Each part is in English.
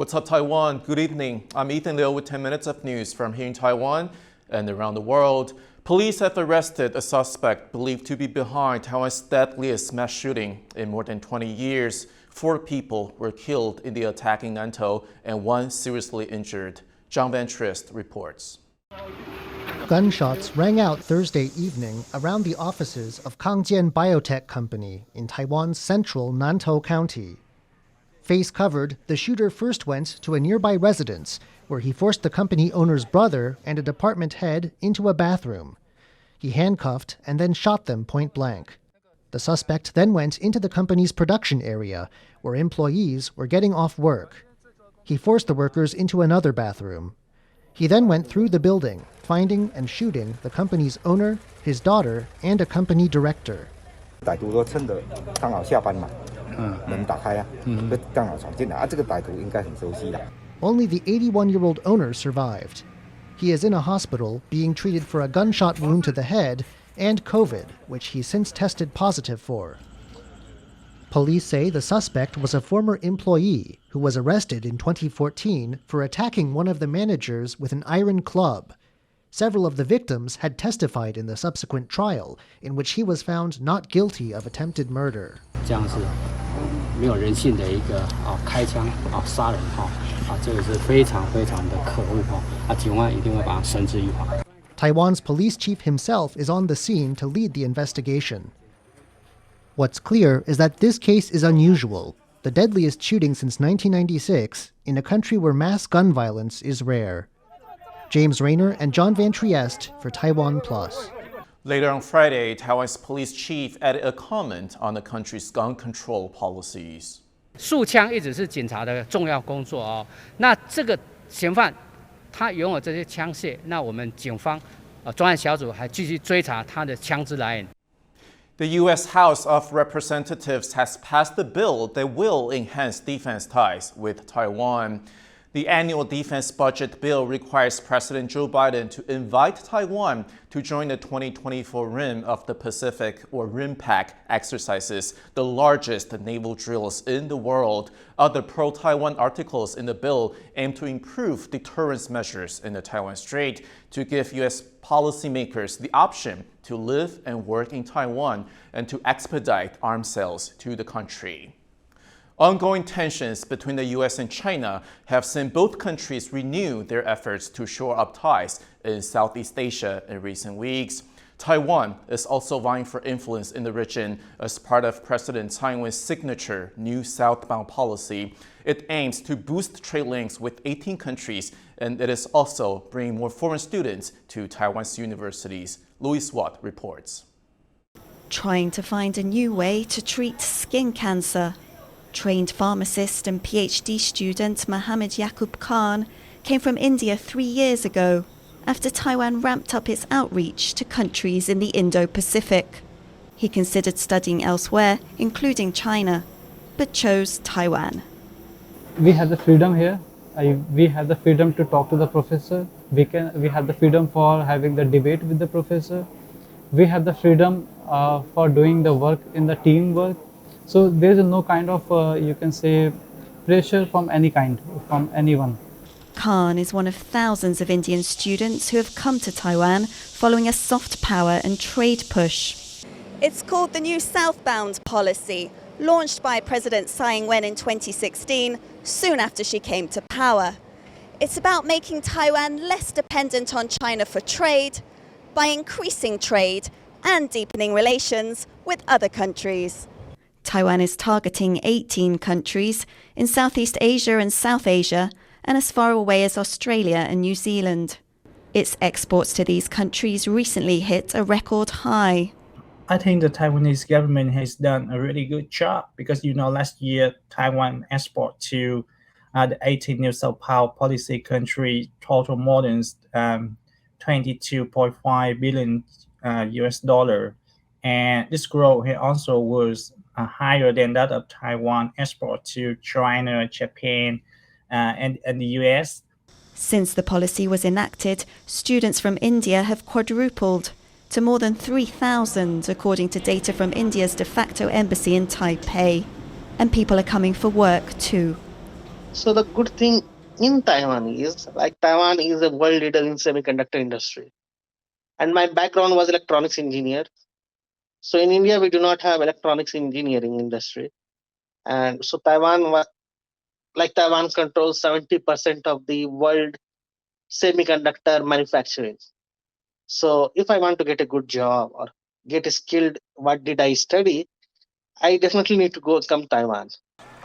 What's up, Taiwan? Good evening. I'm Ethan Liu with 10 minutes of news from here in Taiwan and around the world. Police have arrested a suspect believed to be behind Taiwan's deadliest mass shooting in more than 20 years. 4 people were killed in the attack in Nantou and 1 seriously injured. John Van Trist reports. Gunshots rang out Thursday evening around the offices of Kangjian Biotech Company in Taiwan's central Nantou County. Face covered, the shooter first went to a nearby residence where he forced the company owner's brother and a department head into a bathroom. He handcuffed and then shot them point blank. The suspect then went into the company's production area where employees were getting off work. He forced the workers into another bathroom. He then went through the building, finding and shooting the company's owner, his daughter, and a company director. Only the 81-year-old owner survived. He is in a hospital being treated for a gunshot wound to the head and COVID, which he since tested positive for. Police say the suspect was a former employee who was arrested in 2014 for attacking one of the managers with an iron club. Several of the victims had testified in the subsequent trial, in which he was found not guilty of attempted murder. Taiwan's police chief himself is on the scene to lead the investigation. What's clear is that this case is unusual, the deadliest shooting since 1996 in a country where mass gun violence is rare. James Rayner and John Van Triest for TaiwanPlus. Later on Friday, Taiwan's police chief added a comment on the country's gun control policies. 竖枪一直是警察的重要工作哦。那这个嫌犯他拥有这些枪械，那我们警方专案小组还继续追查他的枪支来源。 The U.S. House of Representatives has passed a bill that will enhance defense ties with Taiwan. The annual defense budget bill requires President Joe Biden to invite Taiwan to join the 2024 Rim of the Pacific, or RIMPAC, exercises, the largest naval drills in the world. Other pro-Taiwan articles in the bill aim to improve deterrence measures in the Taiwan Strait to give U.S. policymakers the option to live and work in Taiwan and to expedite arms sales to the country. Ongoing tensions between the U.S. and China have seen both countries renew their efforts to shore up ties in Southeast Asia in recent weeks. Taiwan is also vying for influence in the region as part of President Tsai Ing-wen's signature new Southbound policy. It aims to boost trade links with 18 countries, and it is also bringing more foreign students to Taiwan's universities. Louis Watt reports. Trying to find a new way to treat skin cancer. Trained pharmacist and PhD student Mohammed Yaqub Khan came from India 3 years ago after Taiwan ramped up its outreach to countries in the Indo-Pacific. He considered studying elsewhere, including China, but chose Taiwan. We have the freedom here. We have the freedom to talk to the professor. We have the freedom for having the debate with the professor. We have the freedom for doing the work in the teamwork. So there is no kind of, you can say, pressure from any kind, from anyone. Khan is one of thousands of Indian students who have come to Taiwan following a soft power and trade push. It's called the new Southbound policy, launched by President Tsai Ing-wen in 2016, soon after she came to power. It's about making Taiwan less dependent on China for trade by increasing trade and deepening relations with other countries. Taiwan is targeting 18 countries in Southeast Asia and South Asia, and as far away as Australia and New Zealand. Its exports to these countries recently hit a record high. I think the Taiwanese government has done a really good job because, last year Taiwan export to the 18 new Southbound policy country total more than 22.5 billion US dollar, and this growth also was higher than that of Taiwan export to China, Japan, and the US. Since the policy was enacted, students from India have quadrupled to more than 3,000, according to data from India's de facto embassy in Taipei. And people are coming for work too. So the good thing in Taiwan is like Taiwan is a world leader in semiconductor industry. And my background was electronics engineer. So in India, we do not have electronics engineering industry. And so Taiwan controls 70% of the world semiconductor manufacturing. So if I want to get a good job or get skilled, what did I study? I definitely need to come Taiwan.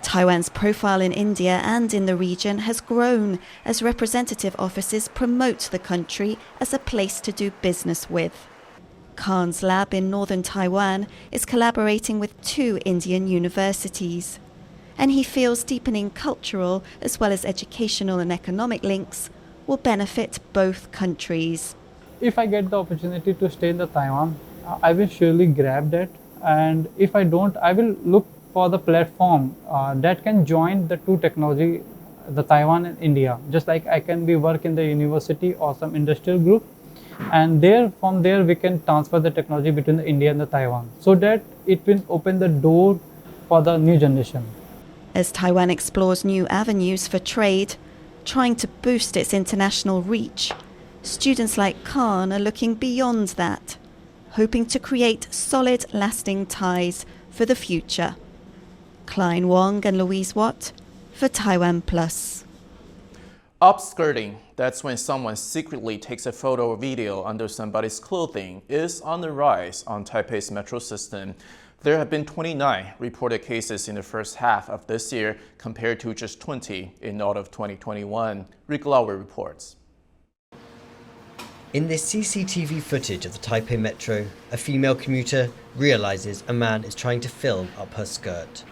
Taiwan's profile in India and in the region has grown as representative offices promote the country as a place to do business with. Khan's lab in northern Taiwan is collaborating with 2 Indian universities, and he feels deepening cultural as well as educational and economic links will benefit both countries. If I get the opportunity to stay in the Taiwan, I will surely grab that. And if I don't, I will look for the platform that can join the two technology, the Taiwan and India. Just like I can be work in the university or some industrial group, and from there we can transfer the technology between the India and the Taiwan, so that it will open the door for the new generation. As Taiwan explores new avenues for trade, trying to boost its international reach, students like Khan are looking beyond that, hoping to create solid, lasting ties for the future. Klein Wong and Louise Watt for TaiwanPlus. Upskirting, that's when someone secretly takes a photo or video under somebody's clothing, is on the rise on Taipei's metro system. There have been 29 reported cases in the first half of this year compared to just 20 in all of 2021. Rick Lauer reports. In this CCTV footage of the Taipei Metro, a female commuter realizes a man is trying to film up her skirt.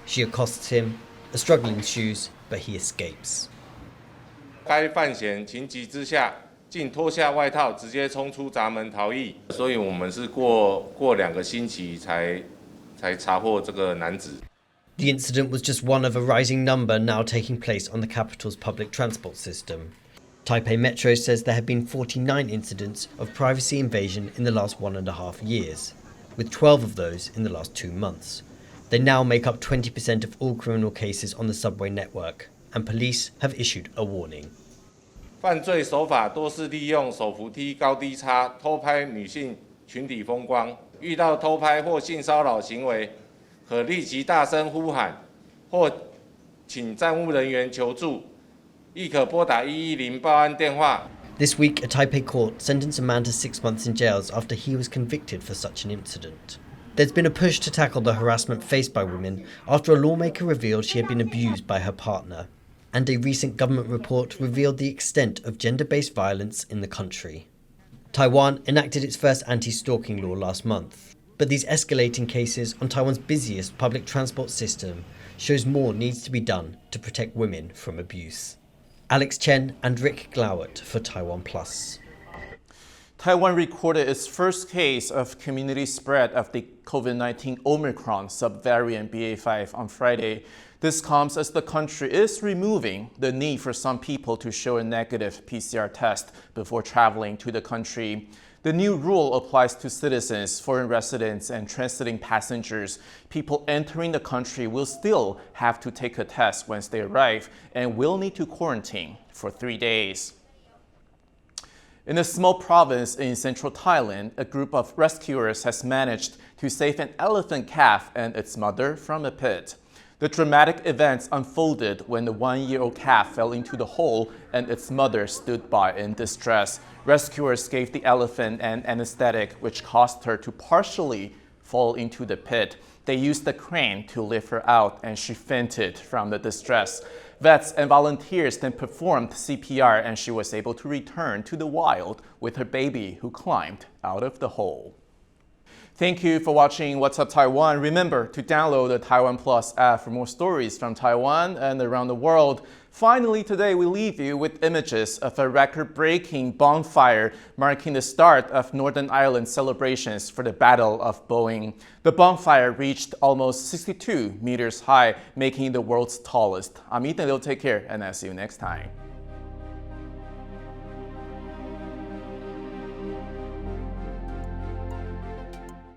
She accosts him, a struggle ensues, but he escapes. 该犯嫌情急之下，竟脱下外套，直接冲出闸门逃逸。所以我们是过2个星期才查获这个男子。The incident was just one of a rising number now taking place on the capital's public transport system. Taipei Metro says there have been 49 incidents of privacy invasion in the last 1.5 years, with 12 of those in the last 2 months. They now make up 20% of all criminal cases on the subway network, and police have issued a warning. 犯罪手法多是利用手扶梯高低差偷拍女性群体风光，遇到偷拍或性骚扰行为，可立即大声呼喊，或请站务人员求助，亦可拨打110报案电话。 This week, a Taipei court sentenced a man to 6 months in jail after he was convicted for such an incident. There's been a push to tackle the harassment faced by women after a lawmaker revealed she had been abused by her partner, and a recent government report revealed the extent of gender-based violence in the country. Taiwan enacted its first anti-stalking law last month, but these escalating cases on Taiwan's busiest public transport system shows more needs to be done to protect women from abuse. Alex Chen and Rick Glauert for TaiwanPlus. Taiwan recorded its first case of community spread of the COVID-19 Omicron subvariant BA.5 on Friday. This comes as the country is removing the need for some people to show a negative PCR test before traveling to the country. The new rule applies to citizens, foreign residents, and transiting passengers. People entering the country will still have to take a test once they arrive and will need to quarantine for 3 days. In a small province in central Thailand, a group of rescuers has managed to save an elephant calf and its mother from a pit. The dramatic events unfolded when the 1-year-old calf fell into the hole and its mother stood by in distress. Rescuers gave the elephant an anesthetic, which caused her to partially fall into the pit. They used the crane to lift her out, and she fainted from the distress. Vets and volunteers then performed CPR, and she was able to return to the wild with her baby, who climbed out of the hole. Thank you for watching What's Up Taiwan. Remember to download the TaiwanPlus app for more stories from Taiwan and around the world. Finally, today we leave you with images of a record-breaking bonfire marking the start of Northern Ireland celebrations for the Battle of Boeing. The bonfire reached almost 62 meters high, making it the world's tallest. I'm Ethan Liu. Take care, and I'll see you next time.